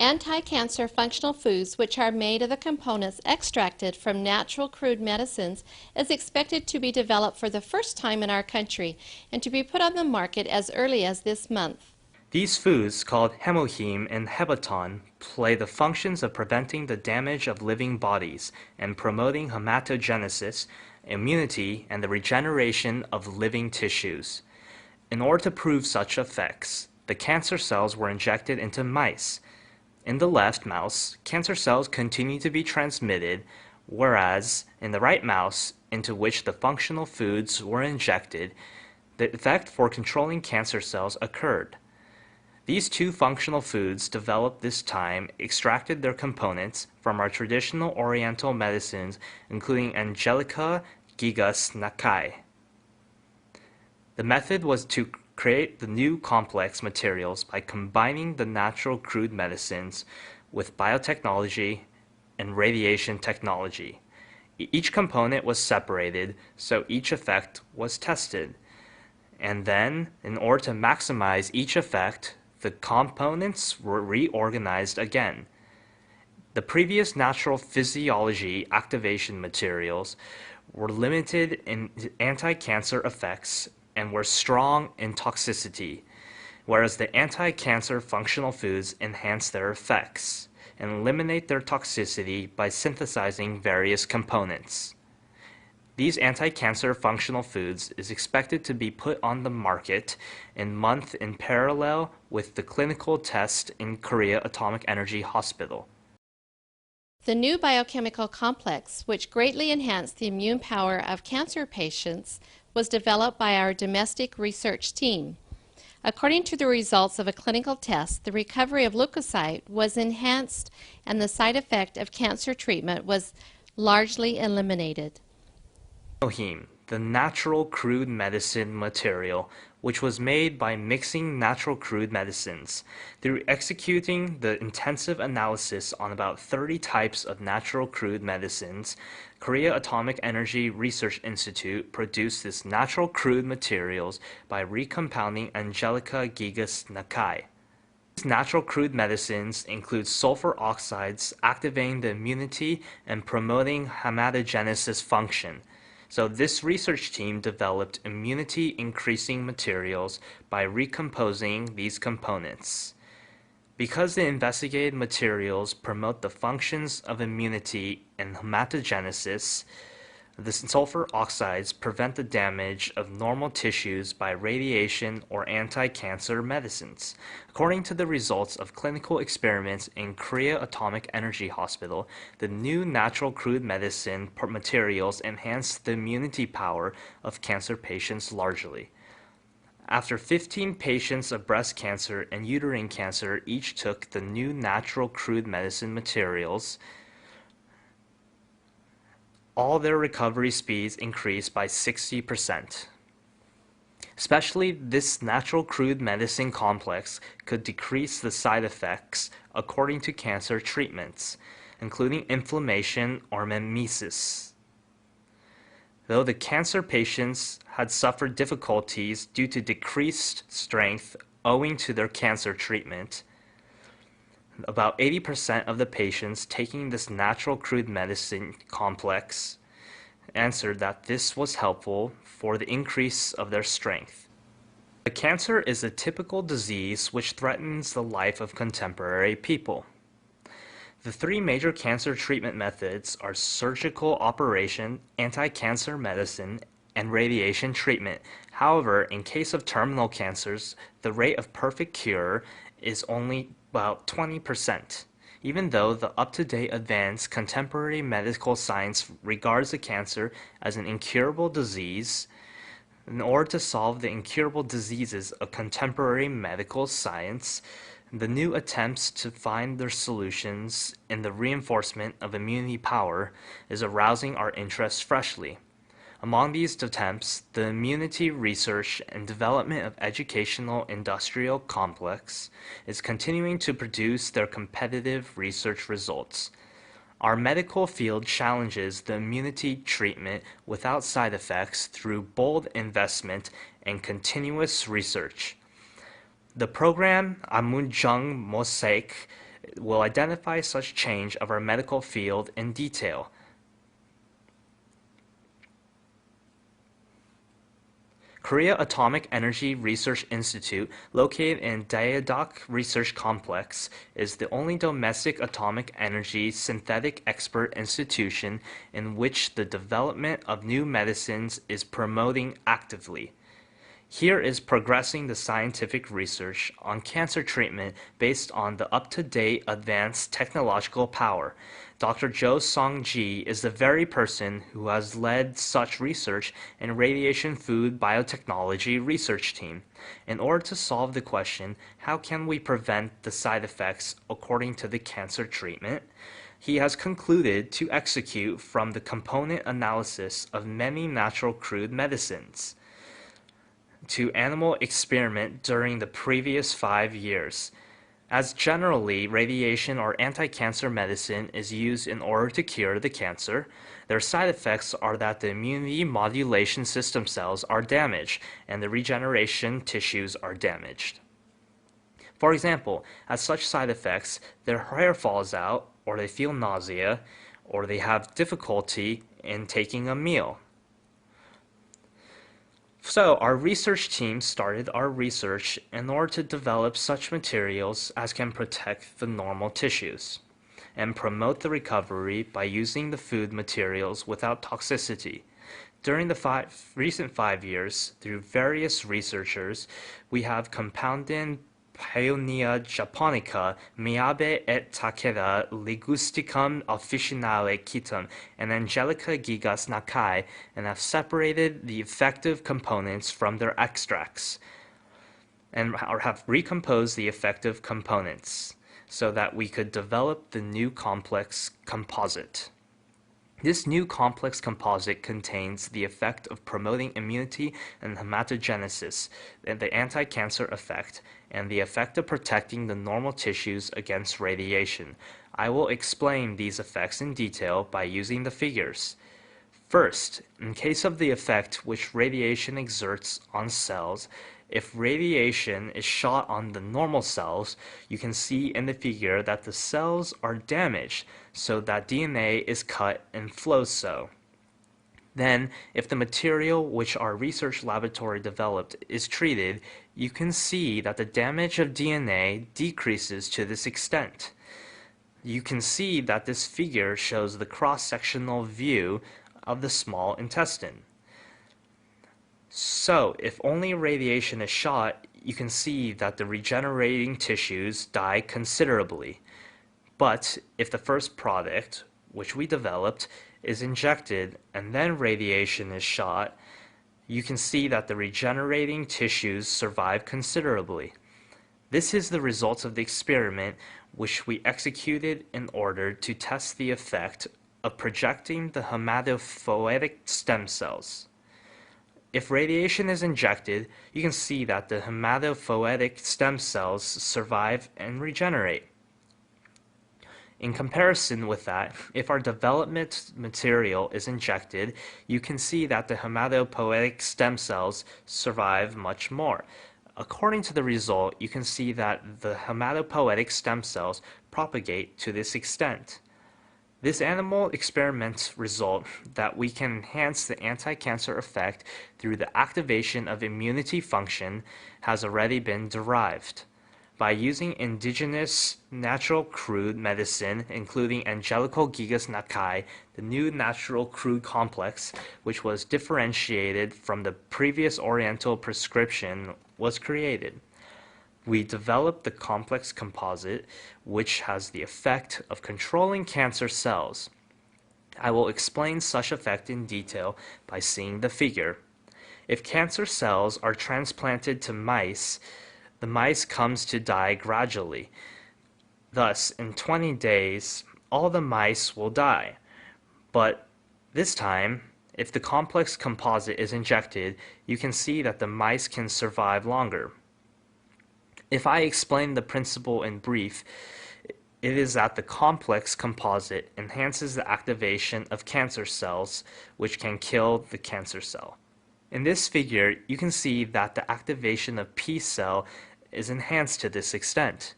Anti-cancer functional foods, which are made of the components extracted from natural crude medicines, is expected to be developed for the first time in our country and to be put on the market as early as this month. These foods, called HemoHIM and Hebaton, play the functions of preventing the damage of living bodies and promoting hematogenesis, immunity, and the regeneration of living tissues. In order to prove such effects, the cancer cells were injected into mice. In the left mouse, cancer cells continue to be transmitted, whereas in the right mouse, into which the functional foods were injected, the effect for controlling cancer cells occurred. These two functional foods developed this time extracted their components from our traditional Oriental medicines, including Angelica gigas Nakai. The method was to create the new complex materials by combining the natural crude medicines with biotechnology and radiation technology. Each component was separated, so each effect was tested. And then, in order to maximize each effect, the components were reorganized again. The previous natural physiology activation materials were limited in anti-cancer effects and were strong in toxicity, whereas the anti-cancer functional foods enhance their effects and eliminate their toxicity by synthesizing various components. These anti-cancer functional foods is expected to be put on the market in parallel with the clinical test in Korea Atomic Energy Hospital. The new biochemical complex, which greatly enhanced the immune power of cancer patients, was developed by our domestic research team. According to the results of a clinical test, the recovery of leukocyte was enhanced and the side effect of cancer treatment was largely eliminated. HemoHIM, the natural crude medicine material, which was made by mixing natural crude medicines. Through executing the intensive analysis on about 30 types of natural crude medicines, Korea Atomic Energy Research Institute produced this natural crude materials by recompounding Angelica gigas Nakai. These natural crude medicines include sulfur oxides activating the immunity and promoting hematogenesis function. So this research team developed immunity-increasing materials by recomposing these components. Because the investigated materials promote the functions of immunity and hematogenesis, the sulfur oxides prevent the damage of normal tissues by radiation or anti-cancer medicines. According to the results of clinical experiments in Korea Atomic Energy Hospital, the new natural crude medicine materials enhance the immunity power of cancer patients largely. After 15 patients of breast cancer and uterine cancer each took the new natural crude medicine materials, all their recovery speeds increased by 60%. Especially this natural crude medicine complex could decrease the side effects according to cancer treatments, including inflammation or mimesis. Though the cancer patients had suffered difficulties due to decreased strength owing to their cancer treatment, about 80% of the patients taking this natural crude medicine complex answered that this was helpful for the increase of their strength. The cancer is a typical disease which threatens the life of contemporary people. The three major cancer treatment methods are surgical operation, anti-cancer medicine, and radiation treatment. However, in case of terminal cancers, the rate of perfect cure is only about 20%. Even though the up-to-date advanced contemporary medical science regards the cancer as an incurable disease, in order to solve the incurable diseases of contemporary medical science, the new attempts to find their solutions in the reinforcement of immunity power is arousing our interest freshly. Among these attempts, the immunity research and development of educational industrial complex is continuing to produce their competitive research results. Our medical field challenges the immunity treatment without side effects through bold investment and continuous research. The program Amunjung Mosaic will identify such change of our medical field in detail. Korea Atomic Energy Research Institute, located in Daejeok Research Complex, is the only domestic atomic energy synthetic expert institution in which the development of new medicines is promoting actively. Here is progressing the scientific research on cancer treatment based on the up-to-date advanced technological power. Dr. Jo Song-ji is the very person who has led such research in radiation food biotechnology research team. In order to solve the question, how can we prevent the side effects according to the cancer treatment? He has concluded to execute from the component analysis of many natural crude medicines to animal experiment during the previous 5 years. As generally, radiation or anti-cancer medicine is used in order to cure the cancer, their side effects are that the immunity modulation system cells are damaged and the regeneration tissues are damaged. For example, as such side effects, their hair falls out, or they feel nausea, or they have difficulty in taking a meal. So our research team started our research in order to develop such materials as can protect the normal tissues and promote the recovery by using the food materials without toxicity. During the recent 5 years, through various researchers, we have compounded Paeonia japonica, Miyabe et Takeda, Ligusticum officinale Kitum, and Angelica gigas Nakai, and have separated the effective components from their extracts, and have recomposed the effective components so that we could develop the new complex composite. This new complex composite contains the effect of promoting immunity and hematogenesis, and the anti-cancer effect, and the effect of protecting the normal tissues against radiation. I will explain these effects in detail by using the figures. First, in case of the effect which radiation exerts on cells, if radiation is shot on the normal cells, you can see in the figure that the cells are damaged so that DNA is cut and flows so. Then, if the material which our research laboratory developed is treated, you can see that the damage of DNA decreases to this extent. You can see that this figure shows the cross-sectional view of the small intestine. So, if only radiation is shot, you can see that the regenerating tissues die considerably. But if the first product, which we developed, is injected and then radiation is shot, you can see that the regenerating tissues survive considerably. This is the result of the experiment which we executed in order to test the effect of projecting the hematopoietic stem cells. If radiation is injected, you can see that the hematopoietic stem cells survive and regenerate. In comparison with that, if our development material is injected, you can see that the hematopoietic stem cells survive much more. According to the result, you can see that the hematopoietic stem cells propagate to this extent. This animal experiment result that we can enhance the anti-cancer effect through the activation of immunity function has already been derived. By using indigenous natural crude medicine, including Angelical gigas Nakai, the new natural crude complex, which was differentiated from the previous Oriental prescription, was created. We developed the complex composite, which has the effect of controlling cancer cells. I will explain such effect in detail by seeing the figure. If cancer cells are transplanted to mice, the mice comes to die gradually. Thus, in 20 days, all the mice will die. But this time, if the complex composite is injected, you can see that the mice can survive longer. If I explain the principle in brief, it is that the complex composite enhances the activation of cancer cells, which can kill the cancer cell. In this figure, you can see that the activation of P cell is enhanced to this extent.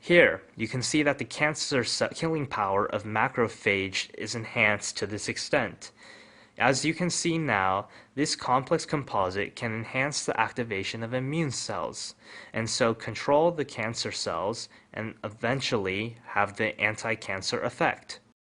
Here, you can see that the cancer killing power of macrophage is enhanced to this extent. As you can see now, this complex composite can enhance the activation of immune cells, and so control the cancer cells and eventually have the anti-cancer effect.